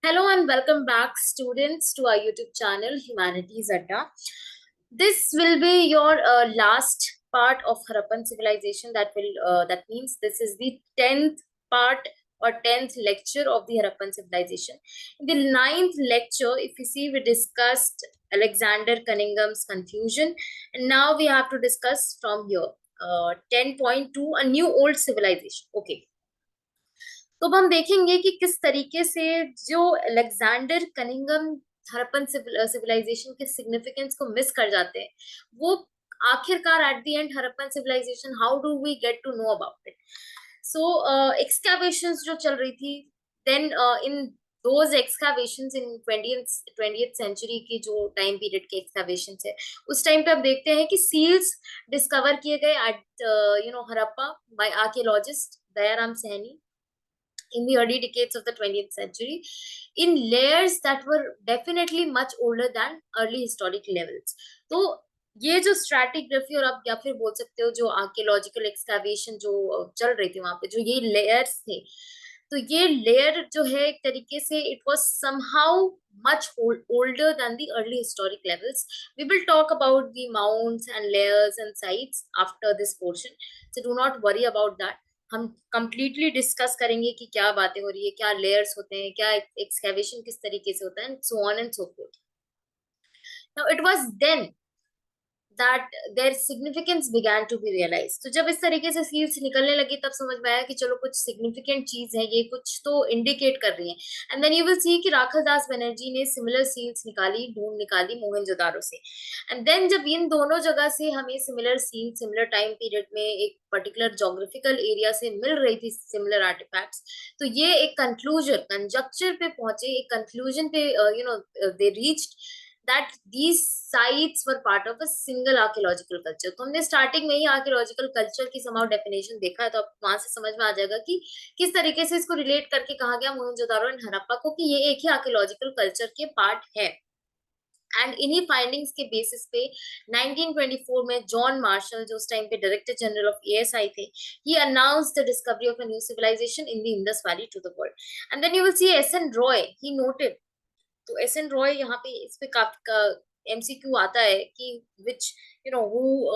Hello and welcome back, students, to our YouTube channel, Humanities Adda. This will be your last part of Harappan civilization. That means this is the 10th part or 10th lecture of the Harappan civilization. In the 9th lecture, if you see, we discussed Alexander Cunningham's confusion, and now we have to discuss from here 10.2, a new old civilization. Okay. तो अब हम देखेंगे कि किस तरीके से जो Alexander Cunningham Harappan civilisation के सिग्निफिकेंस को मिस कर जाते हैं, वो आखिरकार at the end Harappan civilisation, how do we get to know about it? So excavations जो चल रही थी, then in those excavations in 20th century की जो टाइम पीरियड के एक्सकैवेशंस है, उस टाइम पे आप देखते हैं कि सील्स डिस्कवर किए गए at Harappa by archaeologist Dayaram Sahni in the early decades of the 20th century in layers that were definitely much older than early historic levels. तो ये जो स्ट्रैटिग्राफी, और आप या फिर बोल सकते हो जो आर्कियोलॉजिकल एक्सकैवेशन जो चल रही थी वहां पे, जो ये लेयर्स थे, तो ये लेयर जो है एक तरीके से it was somehow much older than the early historic levels. We will talk about the mounds and layers and sites after this portion, so do not worry about that. हम completely discuss करेंगे कि क्या बातें हो रही है, क्या layers होते हैं, क्या एक्सकैवेशन किस तरीके से होता है, so on and so forth. Now it was then that their significance began to be realized. तो जब इस तरीके से सील्स निकलने लगी, तब समझ में आया कि चलो कुछ सिग्निफिकेंट चीज है, ये कुछ तो इंडिकेट कर रही है. And then you will see कि राखल दास बनर्जी ने सिमिलर सील्स निकाली, ढूंढ निकाली मोहनजोदारो से. एंड देन जब इन दोनों जगह से हमें similar seal similar time period में एक पर्टिकुलर जोग्राफिकल एरिया से मिल रही थी सिमिलर आर्टिफैक्ट्स, तो ये एक कंक्लूजन कंजक्चर पे पहुंचे, एक कंक्लूजन पे they reached that these sites were part of a single archaeological culture. तो हमने स्टार्टिंग में ही आर्कियोलॉजिकल कल्चर की समाउ डेफिनेशन देखा है, तो आप वहां से समझ में आ जाएगा कि किस तरीके से इसको रिलेट करके कहा गया मोहनजोदारो एंड हड़प्पा को कि ये एक ही आर्कियोलॉजिकल कल्चर के पार्ट है. एंड इन्हीं फाइंडिंग्स के बेसिस पे 1924 में जॉन मार्शल, जो उस टाइम पे डायरेक्टर जनरल ऑफ एएसआई थे, he announced the discovery of a new civilisation in the Indus valley to the world. And then you will see S N Roy, he noted. तो S N Roy यहाँ पे इस पे काफी एमसीक्यू आता है कि विच हु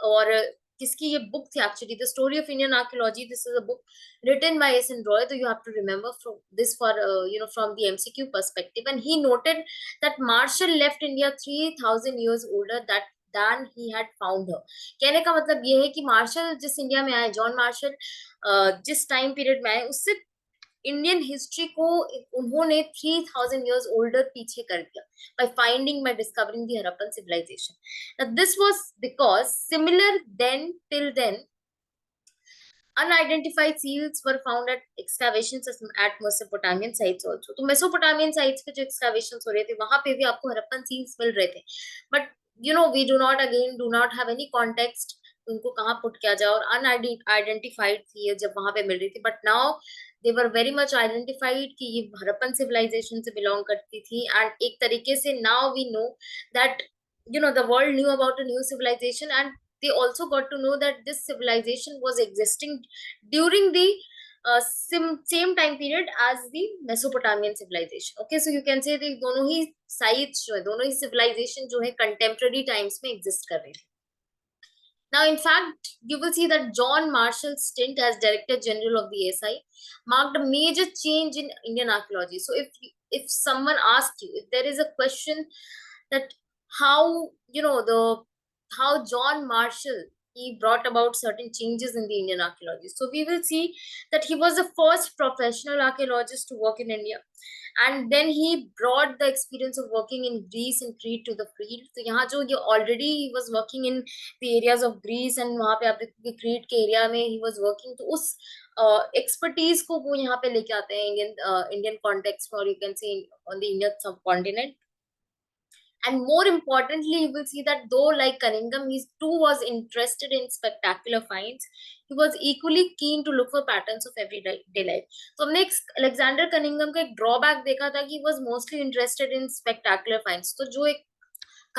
और किसकी ये बुक थी actually, the story of Indian archaeology. This is a book written by S N Roy. तो you have to remember from this for from the MCQ perspective. And he noted that Marshall left India 3000 years older that than he had found her. कहने का मतलब ये है कि martial जिस India में आए, जॉन मार्शल जिस टाइम पीरियड में आए, उससे इंडियन हिस्ट्री को उन्होंने 3000 years ओल्डर पीछे कर दिया by finding, by discovering the Harappan civilization. Now this was because similar then till then unidentified seals were found at excavations at Mesopotamian sites also. तो Mesopotamian sites पे जो excavations हो रहे थे, वहां पे भी आपको हड़प्पन seals मिल रहे थे. But we do not have any context उनको कहाँ पुट किया जाए, और अनआइडेंटिफाइड थी जब वहां पे मिल रही थी. But now they were very much identified कि ये हड़प्पन सिविलाइजेशन से बिलोंग करती थी. एंड एक तरीके से now we know that the world knew about a new civilization, and they also got to know that this civilization was existing during the same time period as the Mesopotamian civilization. Okay, so you can say that दोनों ही sites जो है, दोनों ही civilization जो है contemporary times में exist कर रही थी. Now, in fact, you will see that John Marshall's stint as Director General of the ASI marked a major change in Indian archaeology. So, if someone asks you, if there is a question that how how John Marshall he brought about certain changes in the Indian archaeology, so we will see that he was the first professional archaeologist to work in India. And then he brought the experience of working in Greece and Crete to the field. So यहाँ जो ये already he was working in the areas of Greece, and वहाँ पे आप देखोगे क्रीट के area में he was working, तो उस एक्सपर्टीज को वो यहाँ पे लेके आते हैं इंडियन कॉन्टेक्स्ट में, और you can C on the Indian subcontinent. And more importantly, you will see that though, like Cunningham, he too was interested in spectacular finds, he was equally keen to look for patterns of everyday life. So हमने Alexander Cunningham का एक drawback देखा था कि he was mostly interested in spectacular finds. तो जो एक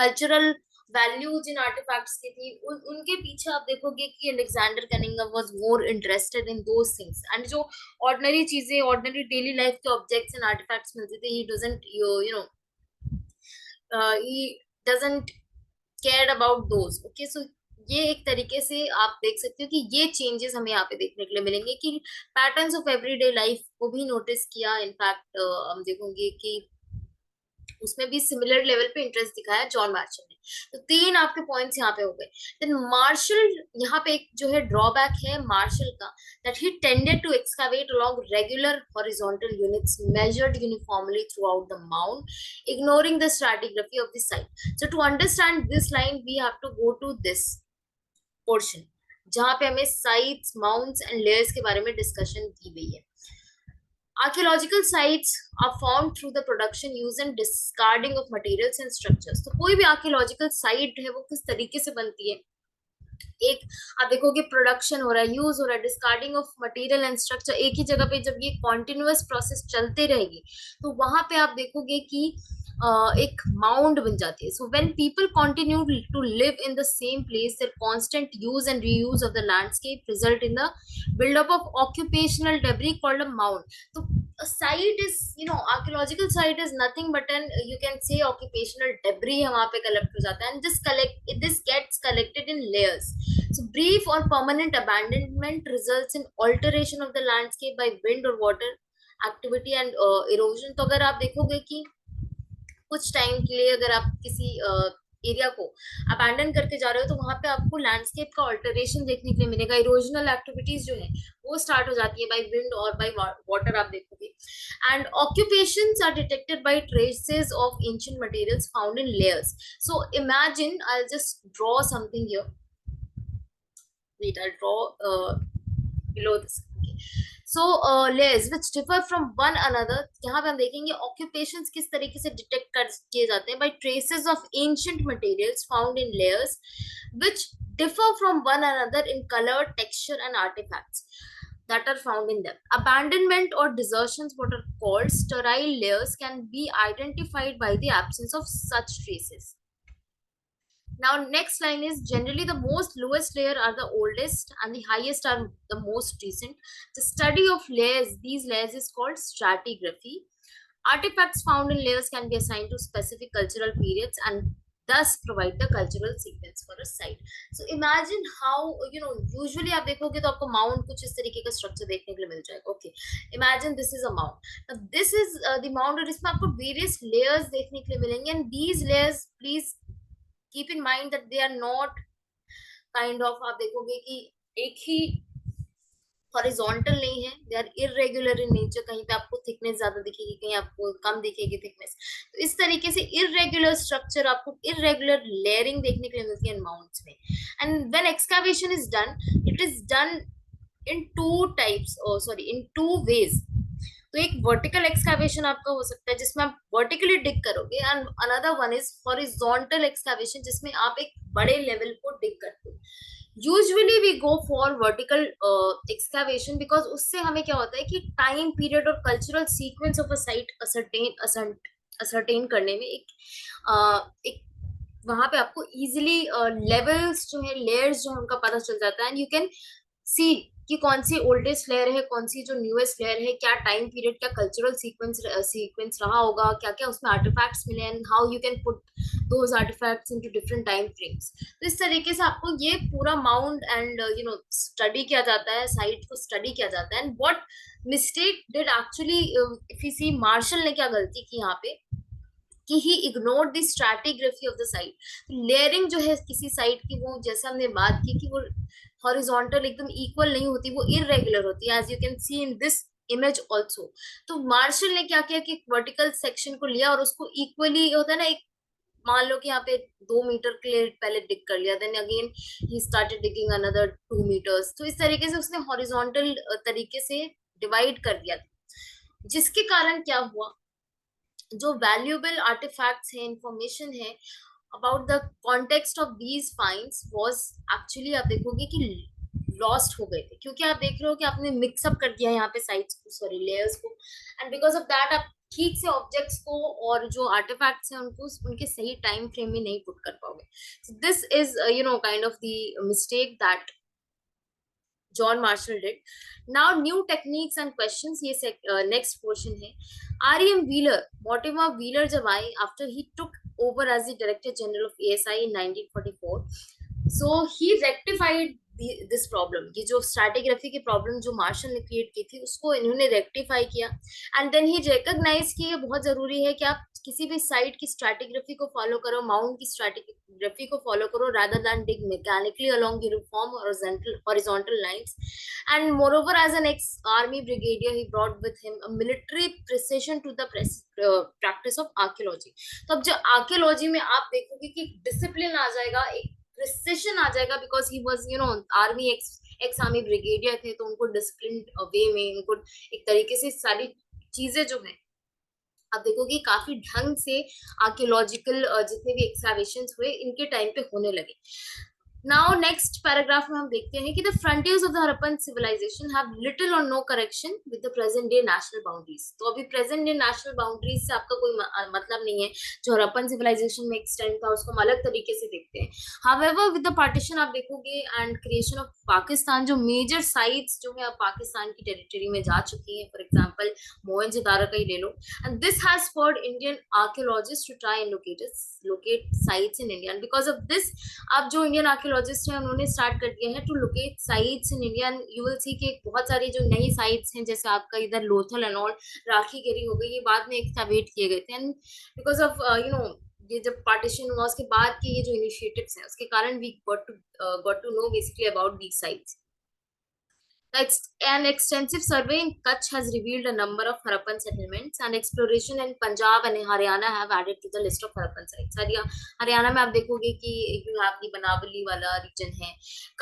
cultural values in artefacts की थी, उनके पीछे आप देखोगे कि Alexander Cunningham was more interested in those things, and जो ऑर्डिनरी चीजें, ऑर्डिनरी डेली लाइफ के ऑब्जेक्ट्स एंड आर्टिफैक्ट्स मिलते थे, he doesn't you know he doesn't care about those. Okay, so ये एक तरीके से आप देख सकते हो कि ये चेंजेस हमें यहाँ पे देखने के लिए मिलेंगे कि पैटर्न्स ऑफ एवरीडे लाइफ को भी नोटिस किया। इनफैक्ट हम देखोगे कि उसमें भी सिमिलर लेवल पे इंटरेस्ट दिखाया जॉन मार्शल ने। तो तीन आपके पॉइंट्स यहाँ पे हो गए। देन मार्शल, यहाँ पे एक जो है ड्रॉबैक है मार्शल का, that he tended to excavate along regular horizontal units measured uniformly throughout the mount, ignoring the stratigraphy of the site. So to understand this line we have to go to this portion जहां पे हमें sites, mounts and layers के बारे में discussion की गई है। Archaeological sites are formed through the production, use and discarding of materials and structures. तो कोई भी आर्कियोलॉजिकल साइट है वो किस तरीके से बनती है, एक आप देखोगे प्रोडक्शन हो रहा है, यूज हो रहा है, discarding of material and structure, एक ही जगह पे जब ये कॉन्टिन्यूअस प्रोसेस चलते रहेगी तो वहां पे आप देखोगे कि एक माउंड बन जाती है। So when people continue to live in the same place, their constant use and reuse of the landscape result in the buildup of occupational debris called a mound. So a site is, archaeological site is nothing but an, you can say, occupational debris है वहां पे collect हो जाता है, and this gets collected in layers. So brief or permanent abandonment results in alteration of the landscape by wind or water activity and erosion. तो अगर आप देखोगे कि कुछ टाइम के लिए अगर आप किसी एरिया को अबैंडन करके जा रहे हो तो वहां पे आपको लैंडस्केप का ऑल्टरेशन देखने के लिए मिलेगा, इरोजनल एक्टिविटीज जो है वो स्टार्ट हो जाती है बाय विंड और बाय वाटर आप देखोगे। And occupations are detected by traces of ancient materials found in layers. So imagine, I will just draw something here, wait I draw below this. So layers which differ from one another, यहाँ पे हम देखेंगे occupations किस तरीके से detect कर किए जाते हैं by traces of ancient materials found in layers which differ from one another in color, texture and artifacts that are found in them. Abandonment or desertions, what are called sterile layers, can be identified by the absence of such traces. Now next line is, generally the most lowest layer are the oldest and the highest are the most recent. The study of layers, these layers, is called stratigraphy. Artifacts found in layers can be assigned to specific cultural periods and thus provide the cultural sequence for a site. So imagine how, usually आप देखोगे तो आपको mount कुछ इस तरीके का structure देखने के लिए मिल जाएगा। Okay, imagine this is a mount, this is the mount, और इसमें आपको वेरियस लेयर्स देखने के लिए मिलेंगे, and these layers, please keep in mind that they are not kind of, आप देखोगे कि एक ही हॉरिजॉन्टल नहीं है, they are irregular in nature, कहीं पे आपको थिकनेस ज्यादा दिखेगी, कहीं आपको कम दिखेगी थिकनेस। तो इस तरीके से इरेगुलर स्ट्रक्चर, आपको इरेगुलर लेयरिंग देखने के लिए मिलती है इन माउंट्स में। And when excavation is done, it is done in two ways. तो एक वर्टिकल एक्सकैवेशन आपका हो सकता है जिसमें आप वर्टिकली डिग करोगे, and another one is horizontal excavation जिसमें आप एक बड़े लेवल को डिग करते हो। Usually we go for vertical excavation because उससे हमें क्या होता है कि टाइम पीरियड और cultural sequence of a site ascertain करने में एक वहां पे आपको इजिली लेवल्स जो है, लेयर्स जो है उनका पता चल जाता है, एंड यू कैन सी कि कौन सी ओल्डेस्ट लेयर है, कौन सी जो न्यूएस्ट लेयर है, क्या टाइम पीरियड, क्या कल्चरल सीक्वेंस रहा होगा, क्या क्या उसमें आर्टिफैक्ट्स मिले, and how you can put those artefacts into different time frames. तो इस तरीके से आपको ये पूरा माउंट एंड स्टडी किया जाता है, साइट को स्टडी किया जाता है। And what mistake did actually, if you see, Marshall ने क्या गलती की यहाँ पे कि he ignored the stratigraphy of the site. Layering जो है किसी साइट की, वो जैसे हमने बात की कि वो हॉरिजॉन्टल एकदम इक्वल नहीं होती, वो इरेगुलर होती है, as you can see in this image also. तो मार्शल ने क्या किया कि वर्टिकल सेक्शन को लिया और उसको इक्वली, होता है ना, एक मान लो कि यहाँ पे 2 मीटर के लिए पहले डिग कर लिया, then again he started digging another 2 metres. तो इस तरीके से उसने हॉरिजॉन्टल तरीके से डिवाइड कर दिया, जिसके कारण क्या हुआ, जो वैल्यूएबल आर्टिफैक्ट्स है, इंफॉर्मेशन है about the context of these finds was actually, आप देखोगे कि लॉस्ट हो गए थे, क्योंकि आप देख रहे हो कि आपने मिक्सअप कर दिया यहाँ पे साइट्स को, सॉरी लेयर्स को, एंड बिकॉज ऑफ दैट आप ठीक से ऑब्जेक्ट्स को और जो आर्टिफैक्ट्स हैं उनको उनके सही टाइम फ्रेम में नहीं पुट कर पाओगे. So this is kind of the mistake that John Marshall did. Now new techniques and questions, ये नेक्स्ट पोर्शन है. आर.एम. व्हीलर, मॉर्टिमर व्हीलर जब आए after he took over as the director general of ASI in 1944, so he rectified this problem. ये जो stratigraphy की problem जो martial ने create की थी उसको इन्होंने रेक्टिफाई किया. एंड देन ही रिकॉग्नाइज कि ये बहुत जरूरी है कि आप किसी भी साइट की स्ट्रैटिग्राफी को फॉलो करो, माउंट की स्ट्रैटिग्राफी को फॉलो करो, rather than dig mechanically along the uniform horizontal lines. And moreover, as an ex-army brigadier, he brought with him a military precision to the practice of archaeology. तो अब जो archaeology में आप देखोगे कि डिसिप्लिन आ जाएगा, एक प्रिसिशन आ जाएगा, because he was army ex army brigadier थे, तो उनको डिसिप्लिन वे में उनको एक तरीके से सारी चीजें जो है आप देखोगे काफी ढंग से आर्कियोलॉजिकल जितने भी एक्सकैवेशंस हुए इनके टाइम पे होने लगे. नाउ नेक्स्ट पैराग्राफ में हम देखते हैं कि the frontiers of the Harappan civilisation have little और no correction with the present day national boundaries. तो अभी प्रेजेंट डे नेशनल बाउंड्रीज से आपका कोई मतलब नहीं है. जो हड़प्पन सिविलाइजेशन में एक्सटेंड था उसको हम अलग तरीके से देखते हैं. हाउएवर विद द पार्टीशन आप देखोगे एंड क्रिएशन ऑफ पाकिस्तान, जो मेजर साइट्स जो है अब पाकिस्तान की टेरिटरी में जा चुकी है, फॉर एग्जाम्पल मोहनजोदारो का ही ले लो. And this has spurred Indian archaeologist to try and locate sites in India. Because of this अब जो इंडियन आर्कियोलॉजिस्ट हैं उन्होंने स्टार्ट कर दिया है to locate sites in India. You will see कि बहुत सारी जो नई साइट्स हैं, जैसे आपका इधर लोथल एंड ऑल, राखी गिरी हो गई, ये बाद में एक्सकैवेट किए गए थे. एंड बिकॉज ऑफ ये जब पार्टीशन हुआ उसके बाद के ये जो इनिशिएटिव्स हैं उसके कारण we got to know basically about these sites. An extensive survey in Kutch has revealed a number of Harappan settlements, and exploration in Punjab and Haryana have added to the list of Harappan sites. Haryana में आप देखोगे कि you have the बनावली वाला reason है,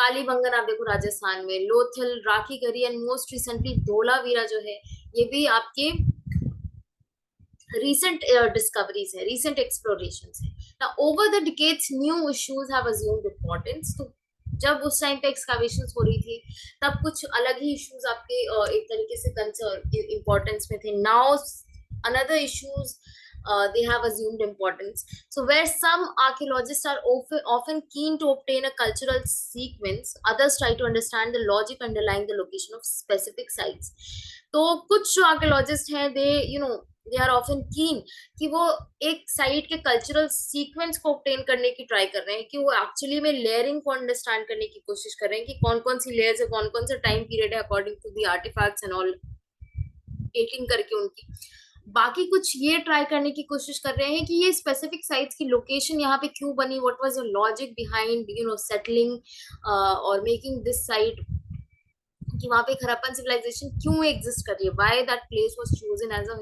कालीबंगन आप देखो राजस्थान में, लोथल, राखी गरी एंड मोस्ट रिसेंटली धोलावीरा जो है ये भी आपके recent discoveries है, recent explorations है. Now over the decades new issues have assumed importance. तो जब उस टाइम पे एक्सकावेशंस हो रही थी तब कुछ अलग ही इश्यूज आपके एक तरीके से कंसर्न इंपॉर्टेंस में थे. Now another issues they have assumed importance. So where some archaeologists are often keen to obtain a cultural sequence, others try to understand the logic underlying the location of specific sites. तो कुछ जो archaeologist हैं they are often कीन कि वो एक site के cultural sequence को ऑब्टेन करने की ट्राई कर रहे हैं, कि वो एक्चुअली में लेयरिंग को अंडरस्टैंड करने की कोशिश कर रहे हैं कि कौन कौन सी लेयर्स है, कौन कौन सा टाइम पीरियड है according to the artefacts and all, dating करके उनकी. बाकी कुछ ये ट्राई करने की कोशिश कर रहे हैं कि ये स्पेसिफिक साइट्स की लोकेशन यहाँ पे क्यों बनी, what was the logic behind settling और मेकिंग दिस साइट, कि वहां पे हड़प्पन सिविलाइजेशन क्यों एग्जिस्ट कर रही है, why that place was chosen as a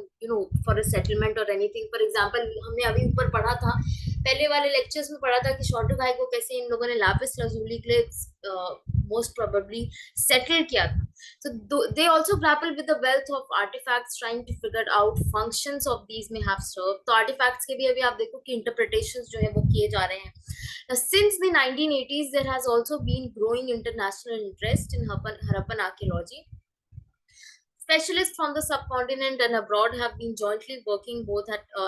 for a settlement और एनीथिंग. फॉर एग्जांपल हमने अभी ऊपर पढ़ा था, पहले वाले लेक्चर्स में पढ़ा था कि शॉर्टुगाई को कैसे इन लोगों ने लापिस lazuli के लिए मोस्ट प्रोबेबली सेटल किया था. So they also grapple with the wealth of artifacts, trying to figure out functions of these may have served. तो artifacts के भी अभी आप देखो कि interpretations जो है वो किए जा रहे हैं. Now, since the 1980s, there has also been growing international interest in Harappan archaeology. Specialists from the subcontinent and abroad have been jointly working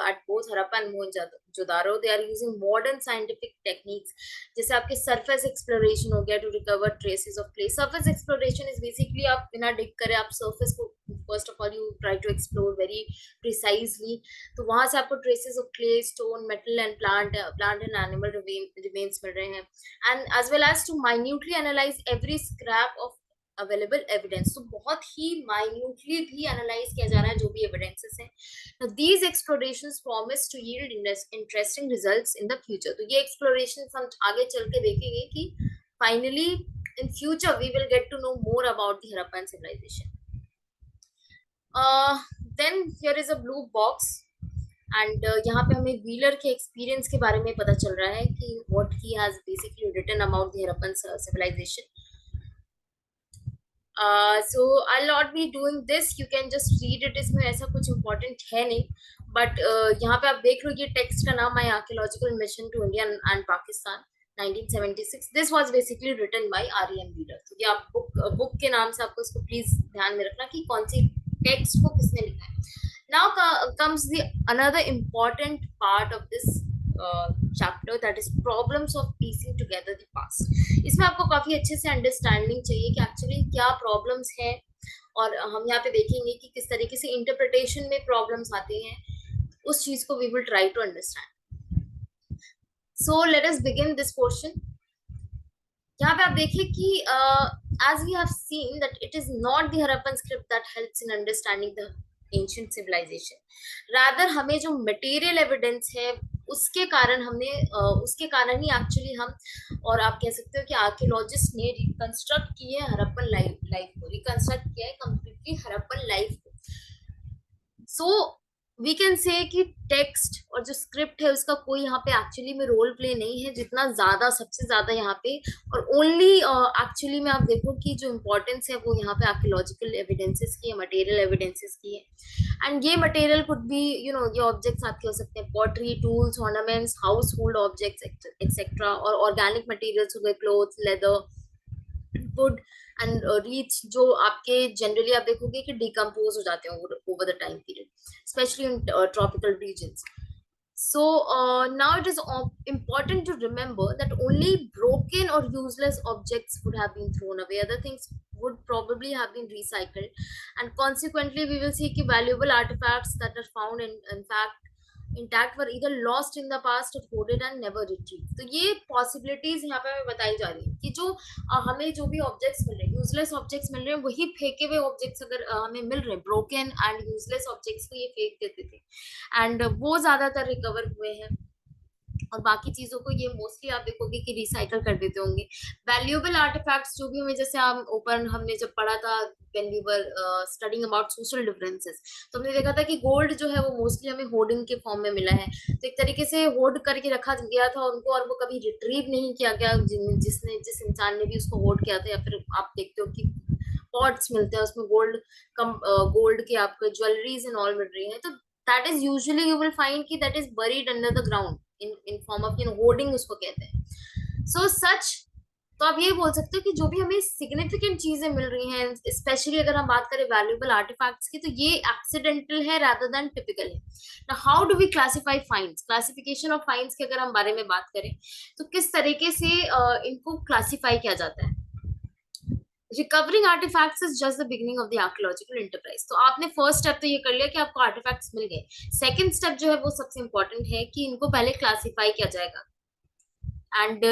at both Harappa and Mohenjo-daro. They are using modern scientific techniques, जैसे आपके surface exploration हो गया to recover traces of clay. Surface exploration is basically आप बिना dig करे आप surface को first of all you try to explore very precisely. तो वहां से आपको traces of clay, stone, metal and plant and animal remains मिल रहे हैं, and as well as to minutely analyze every scrap of available evidence. तो बहुत ही minutely भी analyse किया जा रहा है जो भी एविडेंसेस हैं. Now, these explorations promise to yield interesting results in the future. तो ये explorations हम आगे चल के देखेंगे कि finally in future we will get to know more about the Harappan civilization. Then here is a blue box and यहाँ पे हमें व्हीलर के एक्सपीरियंस के बारे में पता चल रहा है कि what he has basically written about the Harappan civilization. So I'll not be doing this, you can just read it. इसमें ऐसा कुछ important है नहीं, but यहाँ पे आप देख लो ये टेक्स्ट का नाम है archaeological mission to India and Pakistan 1976. This was basically written by R.E.M. Wheeler. तो ये आप बुक के नाम से आपको इसको प्लीज ध्यान में रखना कि कौन सी टेक्स्ट को किसने लिखा है. Now comes the another important part of this chapter, that is problems of piecing together the past. इसमें आपको काफी अच्छे से अंडरस्टैंडिंग चाहिए कि एक्चुअली क्या प्रॉब्लम्स हैं, और हम यहाँ पे देखेंगे कि किस तरीके से इंटरप्रिटेशन में प्रॉब्लम्स आती हैं, उस चीज को we will try to understand. So let us begin this portion. यहाँ पे आप देखिए कि as we have seen that it is not the Harappan script that helps in understanding the ancient civilization. Rather हमें जो material evidence है उसके कारण हमने उसके कारण ही एक्चुअली हम, और आप कह सकते हो कि आर्कियोलॉजिस्ट ने रिकंस्ट्रक्ट किए हड़प्पन लाइफ को, रिकंस्ट्रक्ट किया है कंप्लीटली हड़प्पन लाइफ को. सो वी कैन से कि टेक्स्ट और जो स्क्रिप्ट है उसका कोई यहाँ पे एक्चुअली में रोल प्ले नहीं है, जितना ज्यादा सबसे ज्यादा यहाँ पे, और ओनली एक्चुअली में आप देखो कि जो इम्पोर्टेंस है वो यहाँ पे आर्कियोलॉजिकल एविडेंसेस की है, मटेरियल एविडेंसेस की है. एंड ये मटेरियल कुड बी ये ऑब्जेक्ट्स आपके हो सकते हैं pottery, tools, ornaments, house hold objects etcetera, और ऑर्गेनिक मटेरियल्स हो गए, clothes, leather, would and reach, जो आपके जनरली आप देखोगे कि डिकम्पोज हो जाते हैं over the time period, specially in tropical regions. So now it is important to remember that only broken or useless objects would have been thrown away. Other things would probably have been recycled, and consequently, we will see कि valuable artifacts that are found in fact intact were either lost in the past or hoarded and never retrieved. तो ये possibilities यहाँ पे हमें बताई जा रही है कि जो हमें जो भी objects मिल रहे हैं, useless objects मिल रहे हैं, वही फेंके हुए objects अगर हमें मिल रहे हैं, broken and useless objects को ये फेंक देते थे, एंड वो ज्यादातर रिकवर हुए हैं, और बाकी चीजों को ये मोस्टली आप देखोगे कि रिसाइकल कर देते होंगे. वैल्यूएबल आर्टिफैक्ट्स जो भी हमें, जैसे हम ऊपर हमने जब पढ़ा था when we were studying about social differences, तो हमने देखा था कि गोल्ड जो है वो मोस्टली हमें होर्डिंग के फॉर्म में मिला है, तो एक तरीके से होर्ड करके रखा गया था उनको, और वो कभी रिट्रीव नहीं किया गया, जिस इंसान ने भी उसको होर्ड किया था. या फिर आप देखते हो कि पॉट्स मिलते हैं उसमें गोल्ड, कम गोल्ड के आपको ज्वेलरीज एंड ऑल मिल रही है, तो that is usually you will find कि that is buried under the ground in form of hoarding उसको कहते हैं. सो सच, तो आप ये बोल सकते हो कि जो भी हमें सिग्निफिकेंट चीजें मिल रही हैं, स्पेशली अगर हम बात करें वैल्यूएबल आर्टिफैक्ट्स की, तो ये एक्सीडेंटल है रादर देन टिपिकल है. Now how do we classify finds? Classification of finds के अगर हम बारे में बात करें, तो किस तरीके से इनको क्लासिफाई किया जाता है. Recovering artefacts is just the beginning of the archaeological enterprise. तो आपने फर्स्ट स्टेप तो ये कर लिया कि आपको आर्टिफैक्ट्स मिल गए. सेकंड स्टेप जो है वो सबसे इंपॉर्टेंट है कि इनको पहले क्लासिफाई किया जाएगा, एंड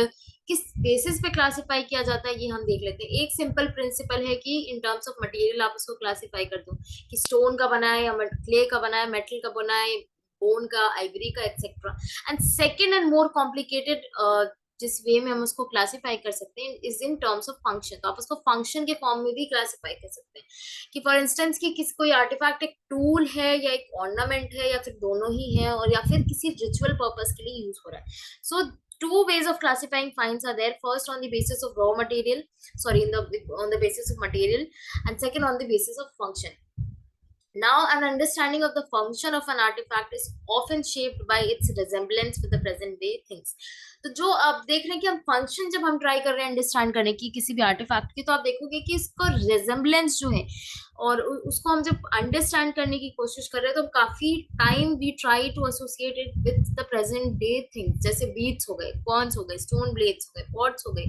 किस बेसिस पे क्लासिफाई किया जाता है ये हम देख लेते हैं. एक सिंपल प्रिंसिपल है कि इन टर्म्स ऑफ मटेरियल आप उसको क्लासिफाई कर दो कि स्टोन का बना है या क्ले का बना है, मेटल का बना है, बोन का, आइवरी का, etcetera. And second and more complicated जिस वे में हम उसको क्लासिफाई कर सकते हैं is in terms of function. तो आप उसको फंक्शन के फॉर्म में भी क्लासिफाई कर सकते हैं कि फॉर इंस्टेंस कि किस कोई आर्टिफैक्ट एक टूल है या एक ऑर्नामेंट है, या फिर दोनों ही है, और या फिर किसी रिचुअल पर्पस के लिए यूज हो रहा है. सो two ways of classifying finds are there. First on the basis of raw material, sorry, on the basis of material, and second on the basis of function. Now an understanding of the function of an artifact is often shaped by its resemblance with the present day things. तो जो आप देख रहे हैं कि हम function जब हम ट्राई कर रहे हैं अंडरस्टैंड करने की किसी भी आर्टिफैक्ट की, तो आप देखोगे कि इसका रेजेम्बलेंस जो है, और उसको हम जब अंडरस्टैंड करने की कोशिश कर रहे हैं, तो काफी time we try to associate it with the present day things, जैसे बीड्स हो गए, कॉर्न्स हो गए, स्टोन ब्लेड्स हो गए, पॉट्स हो गए.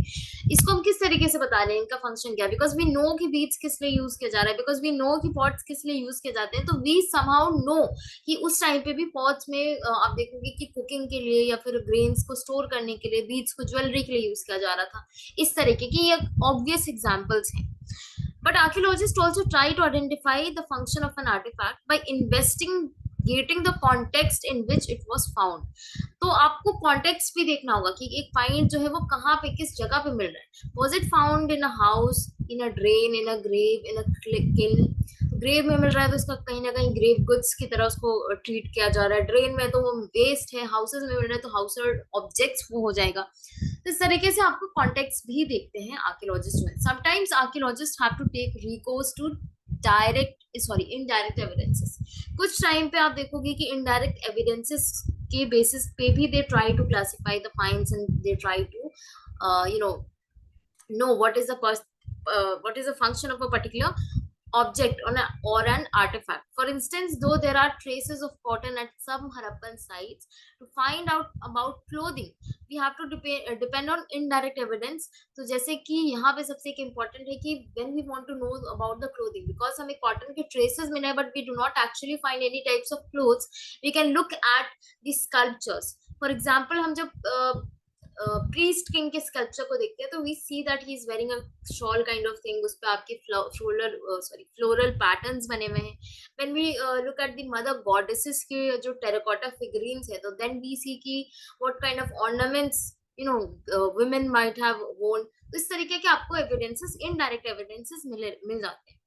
इसको हम किस तरीके से बता रहे हैं, इनका फंक्शन क्या है, बिकॉज वी नो कि बीड्स किस लिए यूज किया जा रहा है, बिकॉज वी नो कि पॉट्स किस लिए यूज किए जाते हैं, तो वी समहाउ नो कि उस टाइम पे भी पॉट्स में आप देखोगे कि कुकिंग के लिए या फिर ग्रेन्स को स्टोर करने के लिए, बीड्स को ज्वेलरी के लिए यूज किया जा रहा था. इस तरीके की ये ऑब्वियस एग्जांपल्स हैं. But archaeologists also try to identify the function of an artifact by investigating the context in which it was found. तो आपको कॉन्टेक्स्ट भी देखना होगा कि एक फाइंड जो है वो कहाँ पे, किस जगह पे मिल रहा है. Was it found in a house, in a drain, in a grave, in a kiln. Grave में मिल रहा है तो इसका कहीं ना कहीं ग्रेव गुड्स की तरह उसको ट्रीट किया जा रहा है. ड्रेन में तो वो वेस्ट है, हाउसेज में मिल रहा है तो हाउस होल्ड ऑब्जेक्ट्स वो हो जाएगा. तो इस तरीके से आपको कॉन्टेक्स्ट भी देखते हैं आर्कियोलॉजिस्ट में. Sometimes archaeologists have to take recourse to indirect evidences. कुछ टाइम पे आप देखोगे कि इनडायरेक्ट एविडेंसेस के बेसिस पे भी they try to classify the finds, and they try to know what is the function of a particular object or an artifact. For instance, though there are traces of cotton at some Harappan sites, to find out about clothing, we have to depend on indirect evidence. तो जैसे कि यहाँ पे सबसे एक important है कि when we want to know about the clothing, because हमें cotton के traces मिले but we do not actually find any types of clothes, we can look at the sculptures. For example, हम जब प्रीस्ट किंग के sculpture को देखते हैं तो we see that he is wearing a shawl kind of thing, उस पे आपके फ्लोरल पैटर्न्स बने हुए हैं. When we look at the mother goddesses के जो टेराकोटा फिगरीन्स है, तो देन वी सी की what kind of ornaments women might have worn. तो इस तरीके के आपको एविडेंसेस, इनडायरेक्ट एविडेंसेस मिल जाते हैं.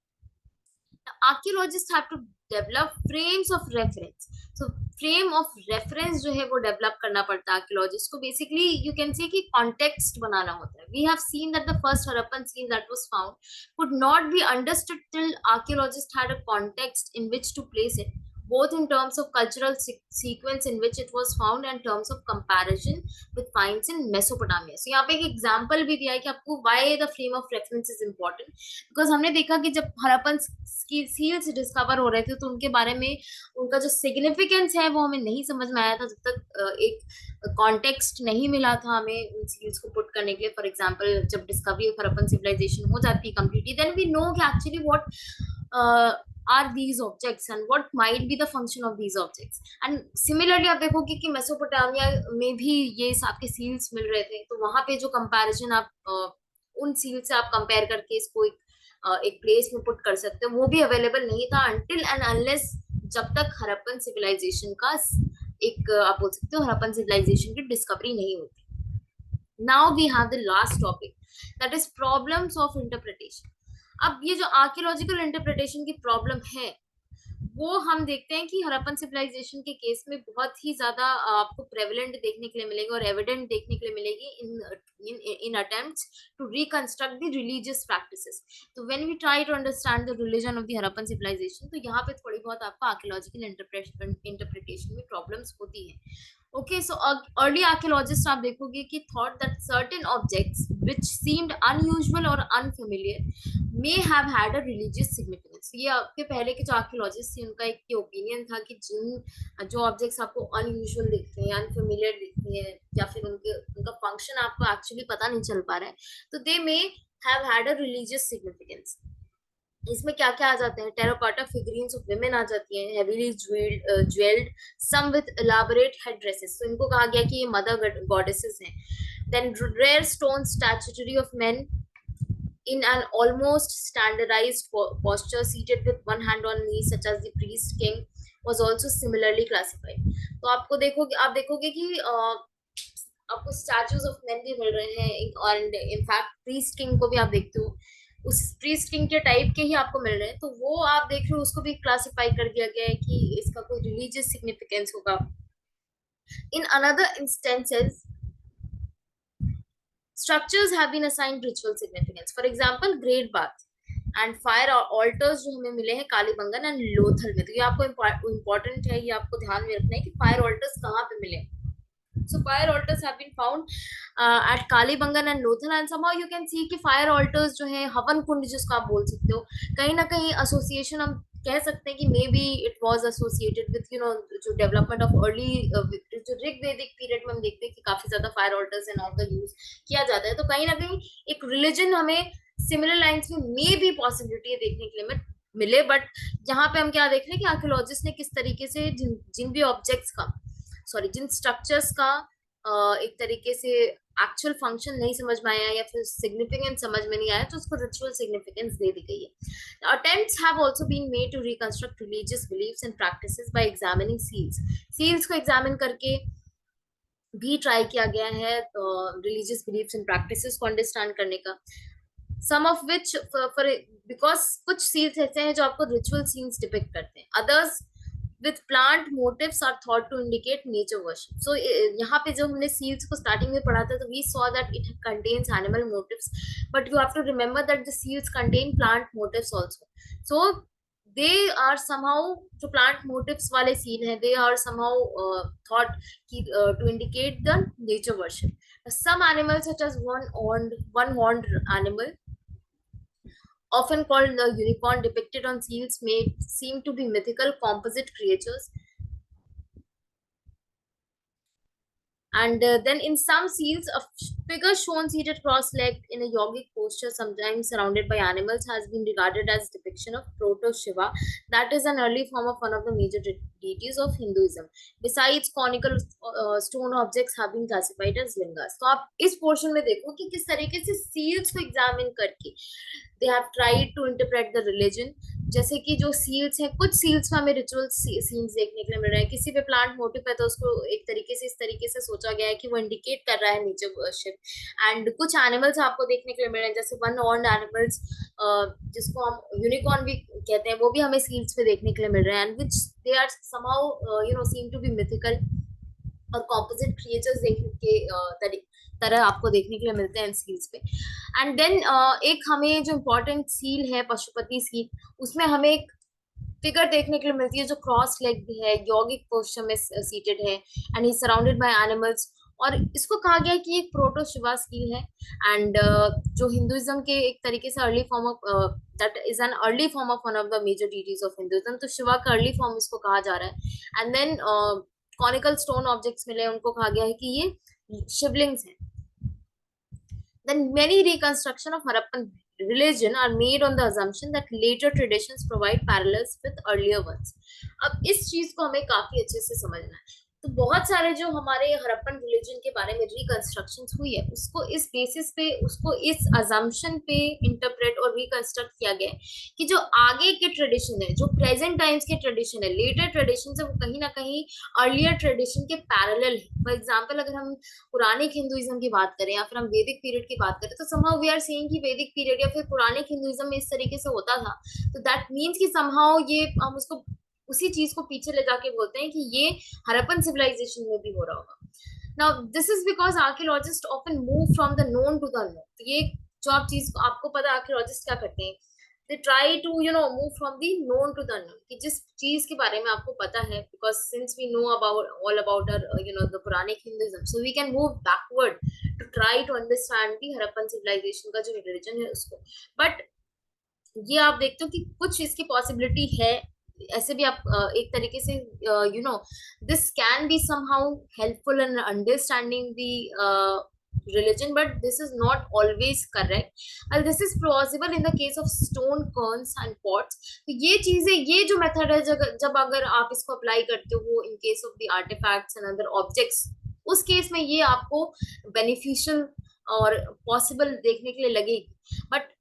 Archaeologist have to develop frames of reference. So frame of reference जो है वो डेवलप करना पड़ता है आर्कियोलॉजिस्ट को. बेसिकली यू कैन से कि कॉन्टेक्स्ट बनाना होता है. We have seen that the first Harappan seen that was found could not be understood till archaeologists had a context in which to place it, both in terms of cultural sequence in which it was found and terms of comparison with finds in Mesopotamia. So यहाँ पे एक example भी दिया है कि आपको why the frame of reference is important, because हमने देखा कि जब हड़प्पन की सील्स डिस्कवर हो रहे थे तो उनके बारे में उनका जो सिग्निफिकेंस है वो हमें नहीं समझ में आया था जब तक एक कॉन्टेक्स्ट नहीं मिला था हमें उन सील्स को पुट करने के लिए. फॉर एग्जांपल, जब डिस्कवरी ऑफ हड़प्पन सिविलाइजेशन हो जाती है कंप्लीटली, देन वी नो कि actually what are these objects and what might be the function of these objects. And similarly आप देखोगे कि मेसोपोटामिया में भी ये आपके सील्स मिल रहे थे, तो वहां पे जो कंपैरिजन आप उन सील से आप कंपेयर करके इसको एक प्लेस में पुट कर सकते हो, वो भी अवेलेबल नहीं था until and unless जब तक हड़प्पन सिविलाइजेशन का एक आप बोल सकते हो हड़प्पन सिविलाइजेशन की डिस्कवरी नहीं होती. Now we have the last topic, that is problems of interpretation. अब ये जो आर्कियोलॉजिकल इंटरप्रिटेशन की प्रॉब्लम है वो हम देखते हैं कि हड़प्पन सिविलाइजेशन के केस में बहुत ही ज्यादा आपको प्रेवलेंट देखने के लिए मिलेगी और एविडेंट देखने के लिए मिलेगी in attempts to reconstruct the religious practices. तो when we try to understand the religion of the Harappan civilisation, तो यहाँ पे थोड़ी बहुत आपको आर्कियोलॉजिकल इंटरप्रिटेशन में प्रॉब्लम्स होती है. Okay, so early archaeologists आप देखोगे कि thought that certain objects which seemed unusual or unfamiliar may have had a religious significance. ये आपके पहले के जो आर्कियोलॉजिस्ट थे उनका एक ओपिनियन था कि जो ऑब्जेक्ट्स आपको अनयूजुअल दिखते हैं, अनफेमिलियर दिखते हैं, या फिर उनका फंक्शन आपको एक्चुअली पता नहीं चल पा रहा है, तो they may have had a religious significance. इसमें क्या क्या आ जाते हैं? टेराकोटा फिगरीन्स ऑफ वुमेन आ जाती हैं, heavily jewelled, some with elaborate head dresses. तो इनको कहा गया कि ये मदर गॉडेसेस हैं. Then rare stone statuary of men in an almost standardized posture seated with one hand on knee such as the priest king was also similarly classified. तो आप देखोगे कि आपको स्टैचूज ऑफ मेन भी मिल रहे हैं और इनफैक्ट प्रीस्ट किंग को भी आप देखते हो उस प्रीस्ट किंग के टाइप के ही आपको मिल रहे हैं. तो वो आप देख रहे हो उसको भी क्लासिफाई कर दिया गया है कि इसका कोई रिलीजियस सिग्निफिकेंस होगा. In another instances structures have been assigned ritual significance. For example, great bath and fire altars जो हमें मिले हैं कालीबंगन एंड लोथल में. तो ये आपको इम्पोर्टेंट है, ये आपको ध्यान में रखना है कि फायर ऑल्टर्स कहाँ पे मिले. So fire altars have been found at Kalibangan and Lothal, and somehow you can see कि fire altars जो है हवन कुंड जिसको आप बोल सकते हो, कहीं ना कहीं एसोसिएशन हम कह सकते हैं कि may be it was associated with जो डेवलपमेंट ऑफ अर्ली जो ऋग्वेदिक पीरियड में हम देखते हैं कि काफी ज्यादा फायर ऑल्टर्स एंड ऑल का यूज किया जाता है. तो कहीं ना कहीं एक रिलीजन हमें सिमिलर लाइंस में मे भी पॉसिबिलिटी देखने के लिए मिले. बट यहाँ पे हम क्या देख रहे हैं कि आर्कियोलॉजिस्ट ने किस तरीके से जिन भी ऑब्जेक्ट्स का जिन स्ट्रक्चर्स का एक तरीके से एक्चुअल फंक्शन नहीं समझ में आया या फिर सिग्निफिकेंस समझ में नहीं आया, तो उसको रिचुअल सिग्निफिकेंस दे दी गई है. Attempts have also been made to reconstruct religious beliefs and practices by examining seals को एग्जामिन करके भी ट्राई किया गया है रिलीजियस बिलीफ्स एंड प्रैक्टिसेस को अंडरस्टैंड करने का. सम ऑफ विच बिकॉज कुछ सील्स ऐसे हैं जो आपको रिचुअल सीन्स डिपिक्ट करते हैं, others with plant motifs are thought to indicate nature worship. So यहाँ पे जो हमने seals को starting में पढ़ा था, तो we saw that it contains animal motifs, but you have to remember that the seals contain plant motifs also. So they are somehow जो plant motifs वाले seal हैं, they are somehow thought to indicate the nature worship. Some animals such as one horned animal often called the unicorn, depicted on seals may seem to be mythical composite creatures. And then in some seals, a figure shown seated cross-legged in a yogic posture, sometimes surrounded by animals, has been regarded as depiction of Proto Shiva. That is an early form of one of the major deities of Hinduism. Besides, conical stone objects have been classified as lingas. तो आप इस portion में देखो कि किस तरीके से seals को एग्जामिन करके they have tried to interpret the religion. जैसे कि जो सील्स हैं, कुछ सील्स में हमें रिचुअल सीन्स देखने के लिए मिल रहा है. किसी पे प्लांट मोटिव है तो उसको एक तरीके से इस तरीके से सोचा गया है कि वो इंडिकेट कर रहा है नेचर वर्शिप. एंड कुछ एनिमल्स आपको देखने के लिए मिल रहे हैं, जैसे वन ऑर्न एनिमल्स जिसको हम यूनिकॉर्न भी कहते हैं, वो भी हमें सील्स पे देखने के लिए मिल रहे हैं. And which they are somehow seem to be mythical और कॉम्पोजिट क्रिएचर्स देखने के तरह आपको देखने के लिए मिलते हैं सील्स पे. एंड देन एक हमें जो इम्पोर्टेंट सील है पशुपति सील, उसमें हमें एक फिगर देखने के लिए मिलती है जो क्रॉस लेग है, यौगिक पोस्चर में सीटेड है, and he surrounded by animals. और इसको कहा गया है कि एक प्रोटो शिवा सील है. एंड जो हिंदुइज्म के एक तरीके से early form of that is an early form of one of the major deities of Hinduism. तो शिवा का अर्ली फॉर्म इसको कहा जा रहा है. And then conical stone objects मिले, उनको कहा गया है कि ये शिवलिंग्स हैं. Then many reconstruction of Harappan religion are made on the assumption that later traditions provide parallels with earlier ones. अब इस चीज को हमें काफी अच्छे से समझना है. तो बहुत सारे जो हमारे हरप्पन रिलीजन के बारे में रिकंस्ट्रक्शन हुई है, उसको इस बेसिस पे, उसको इस अजम्पशन पे इंटरप्रेट और रिकंस्ट्रक्ट किया गया है कि जो आगे के ट्रेडिशन है, जो प्रेजेंट टाइम्स के ट्रेडिशन है, लेटर ट्रेडिशन है, वो कहीं ना कहीं अर्लियर ट्रेडिशन के पैरेलल है. फॉर एग्जाम्पल, अगर हम पुरानिक हिंदुइज्म की बात करें या फिर हम वैदिक पीरियड की बात करें, तो समहाउ वी आर सेइंग कि वैदिक पीरियड या फिर पुरानिक हिंदुइज्म में इस तरीके से होता था. तो दैट मीन्स कि समहाउ ये हम उसको उसी चीज को पीछे ले जाके बोलते हैं कि ये हरप्पन सिविलाइजेशन में भी हो रहा होगा. Now this is because archaeologist often move from the known to the unknown. तो ये जो आप चीज आपको पता है आर्कियोलॉजिस्ट क्या करते हैं, they try to move from the known to the unknown, कि जिस चीज के बारे में आपको पता है, because since we know about all about the Puranic Hinduism, so we can move backward to try to understand the Harappan civilisation का जो रिलीजन है उसको. बट ये आप देखते हो कि कुछ इसकी पॉसिबिलिटी है. ऐसे भी आप एक तरीके से this can be somehow helpful in understanding the religion, but this is not always correct, and this is plausible in the case of stone cairns and pots. तो ये चीजें, ये जो मेथड है, जब अगर आप इसको अप्लाई करते हो in case of the artefacts and other objects, उस केस में ये आपको बेनिफिशियल और पॉसिबल देखने के लिए लगेगी. बट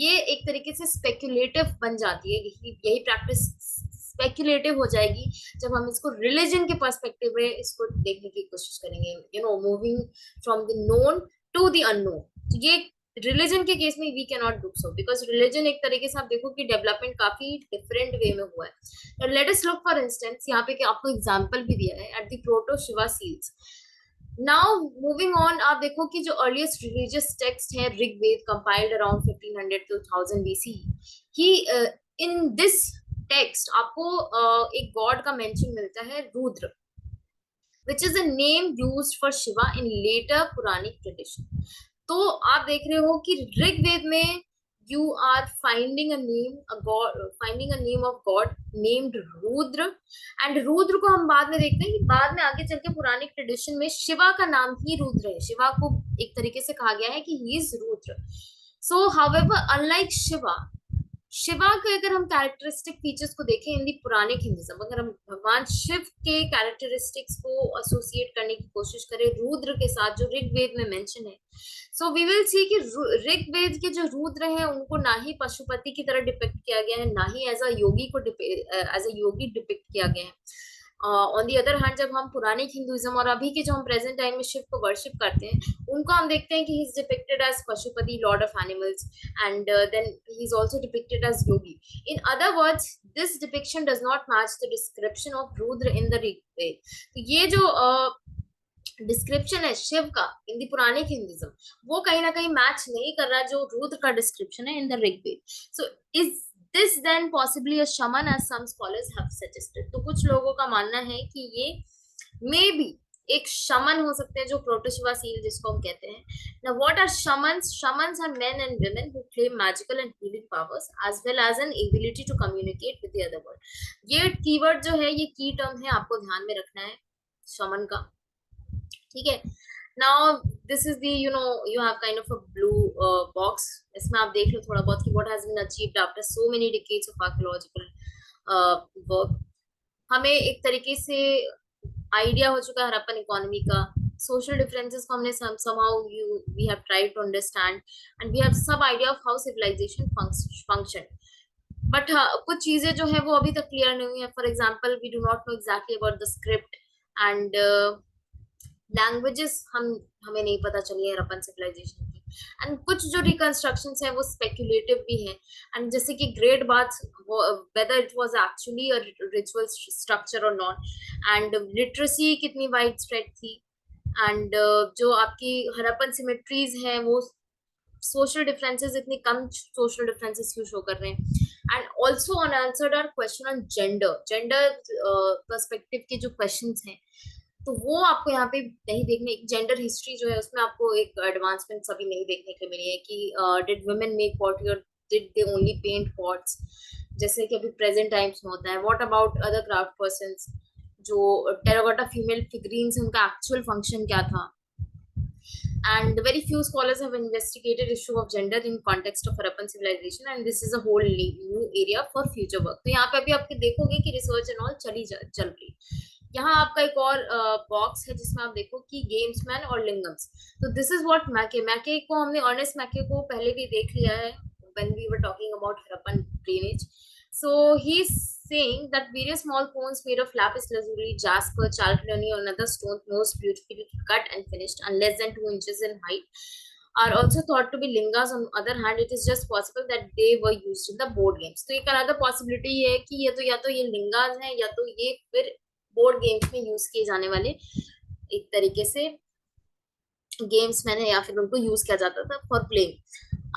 ये एक तरीके से स्पेक्युलेटिव बन जाती है. यही प्रैक्टिस स्पेक्युलेटिव हो जाएगी जब हम इसको रिलीजन के पर्सपेक्टिव में इसको देखने की कोशिश करेंगे, moving from the known to the unknown. तो ये रिलीजन के केस में we can not do so, because religion एक तरीके से आप देखो कि डेवलपमेंट काफी डिफरेंट वे में हुआ है. Let us look for instance, यहाँ पे आपको एग्जांपल भी दिया है at the proto Shiva seals. Now moving on, आप देखो कि जो अर्लीस्ट रिलीजियस टेक्स्ट है Rigveda, compiled around 1500 to 1000 BC, ही इन दिस टेक्स्ट आपको एक गॉड का मेंशन मिलता है, Rudra, which is a name used for Shiva in later Puranic tradition. तो आप देख रहे हो कि ऋग्वेद में you are finding a name of god named Rudra. and Rudra को हम बाद में देखते हैं कि बाद में आगे चल के पुरानिक ट्रेडिशन में शिवा का नाम ही रुद्र है. शिवा को एक तरीके से कहा गया है कि he is Rudra. So however unlike Shiva के अगर हम कैरेक्टरिस्टिक फीचर्स को देखें इन दी पुरानिक हिंदुइज्म, अगर हम भगवान शिव के कैरेक्टरिस्टिक्स को एसोसिएट करने की कोशिश करें रुद्र के साथ जो ऋग्वेद में मेंशन है, सो वी विल सी कि ऋग्वेद के जो रुद्र हैं उनको ना ही पशुपति की तरह डिपिक्ट किया गया है, ना ही एज अ योगी डिपिक्ट किया गया है. ऑन दी अदर हैंड, जब हम पुरानिक हिंदुइज्म और अभी के जो हम प्रेजेंट टाइम में शिव को वर्शिप करते हैं, उनको हम देखते हैं कि he is depicted as Pashupati, lord of animals, and then he is also depicted as yogi. In other words, this depiction does not match the description of Rudra in the Rigveda. तो ये जो डिस्क्रिप्शन है शिव का इन द पुरानिक हिंदुइज्म, वो कहीं ना कहीं match नहीं कर रहा जो रुद्र का डिस्क्रिप्शन है in the Rigveda. So is this then possibly a shaman as some scholars have suggested. तो कुछ लोगों का मानना है कि ये मे बी एक शमन हो सकते हैं जो प्रोटोशवा सील जिसको हम कहते हैं. Now what are shamans? Shamans are men and women who claim magical and healing powers as well as an ability to communicate with the other world. ये कीवर्ड जो है, ये की टर्म है, आपको ध्यान में रखना है शमन का. ठीक है. Now this is the, you have kind of a blue box. इसमें आप देख लो थोड़ा बहुत कि what has been achieved after so many decades of archaeological work. हमें एक तरीके से आइडिया हो चुका है हड़प्पन इकोनॉमी का. सोशल डिफरेंसेस को हमने somehow we have tried to understand and we have some idea of how civilization function. But कुछ चीजें जो है वो अभी तक क्लियर नहीं हुई है. For example, we do not know exactly about the script and languages हमें नहीं पता चली है हड़प्पन सिविलाइजेशन की. एंड कुछ जो रिकंस्ट्रक्शंस है वो स्पेक्युलेटिव भी है. एंड जैसे कि great bath, whether it was actually a ritual structure और नॉट. एंड लिटरेसी कितनी वाइड स्प्रेड थी. एंड जो आपकी हड़प्पन सिमेट्रीज है वो सोशल डिफरेंसेस, इतनी कम सोशल डिफरेंसेस क्यों शो कर रहे हैं. And also unanswered are question on gender perspective के जो क्वेश्चंस हैं, तो वो आपको यहाँ पे नहीं देखने. जेंडर हिस्ट्री जो है उसमें आपको एक एडवांसमेंट अभी नहीं देखने को मिली है कि डिड वुमेन मेक पॉटरी और did they only paint pots, जैसे कि अभी प्रेजेंट टाइम्स में होता है. What about other craft persons, जो टेराकोटा फीमेल फिगरीन्स, उनका एक्चुअल फंक्शन क्या था. And very few scholars have investigated issue of gender in context of Harappan civilization, and this is a whole new area for future work. तो यहाँ पे अभी आपके देखोगे कि रिसर्च एंड ऑल चल रही. यहाँ आपका एक और बॉक्स है जिसमें आप देखो कि गेम्समैन और लिंगम्स. तो दिस इज व्हाट मैके को हमने, अर्नेस्ट मैके को पहले भी देख लिया है when we were talking about Harappan drainage. So he's saying that various small cones made of lapis lazuli, jasper, chalcedony, or another stone most beautifully cut and finished and less than 2 inches in height are also thought to be lingas. On the other hand, it is just possible that they were used in the board games. तो एक another possibility ये है कि ये तो या तो ये लिंगास हैं या तो ये फिर बोर्ड गेम्स में यूज किए जाने वाले एक तरीके से गेम्स में है, या फिर उनको यूज किया जाता था फॉर प्लेइंग.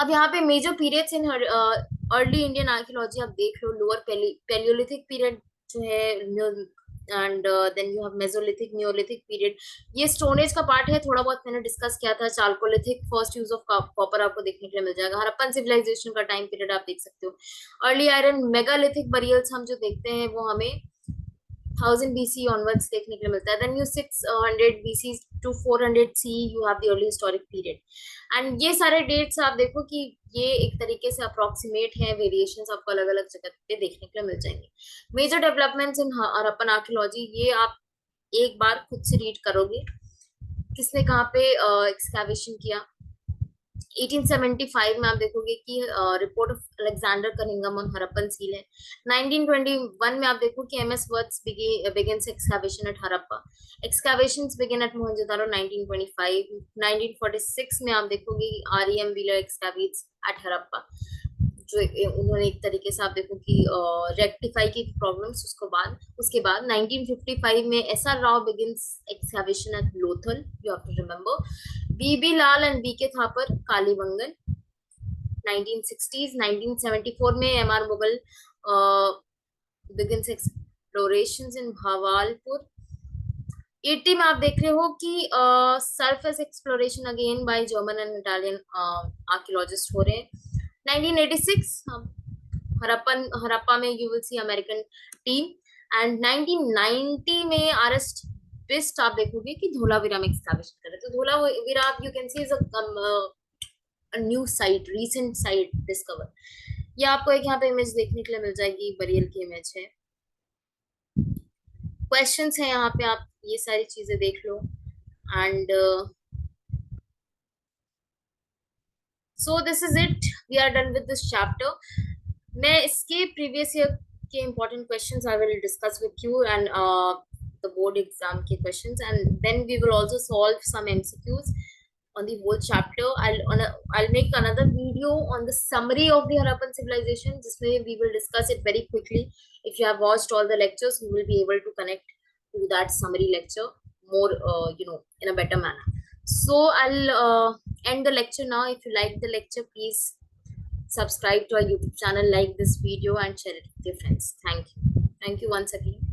अब यहाँ पे major periods in early Indian archaeology आप देख लो. लोअर पैलियोलिथिक पीरियड जो है, and then you have mesolithic, neolithic period. ये स्टोन एज का पार्ट है, थोड़ा बहुत मैंने डिस्कस किया था. Chalcolithic, first use of copper आपको देखने के लिए मिल जाएगा. हड़प्पन सिविलाइजेशन का टाइम पीरियड आप देख सकते हो. अर्ली आयरन, मेगालिथिक बरियल्स हम जो देखते हैं वो हमें 1000 BC onwards देखने के लिए मिलता है. Then you 600 BC to 400 CE you have the early historic period. And ये सारे dates आप देखो कि ये एक तरीके से approximate हैं, variations आपको अलग अलग जगह पे देखने के लिए मिल जाएंगे. Major developments in Harappan archaeology, ये आप एक बार खुद से read करोगे किसने कहाँ पे excavation किया. 1875 में आप देखोगे कि report of Alexander Cunningham on Harappan seal है. 1921 में आप देखो कि MS words begins excavation at Harappa. Excavations begin at Mohenjodaro 1925. 1946 में आप देखोगे REM wheeler excavates at Harappa, जो उन्होंने एक तरीके से आप देखो कि रेक्टिफाई की प्रॉब्लम्स. उसके बाद 1955 में S R Rao begins excavation at Lothal. You have to remember. B B Lal and B K Thapar Kalibangan 1960s. 1974 में M R Mughal begins explorations in Bahawalpur. 80 में आप देख रहे हो कि surface exploration again by German and Italian archaeologist हो रहे हैं. 1986 हड़प्पा में you will see American team. And 1990 में आरएस बिस्ट आप देखोगे कि धोलावीरा में एक्सकैवेशन कर रहे हैं. तो Dholavira you can C is a new site, recent site discover. ये आपको एक यहाँ पे इमेज देखने के लिए मिल जाएगी, बरियल की इमेज है. क्वेश्चंस है यहाँ पे, आप ये सारी चीजें देख लो. And so this is it, we are done with this chapter. मैं इसके previous year के important questions I will discuss with you and the board exam के questions, and then we will also solve some MCQs on the whole chapter. I'll make another video on the summary of the Harappan civilization. जिसमें we will discuss it very quickly. If you have watched all the lectures, you will be able to connect to that summary lecture more in a better manner. So I'll end the lecture now. If you like the lecture, please subscribe to our YouTube channel, like this video and share it with your friends. Thank you once again.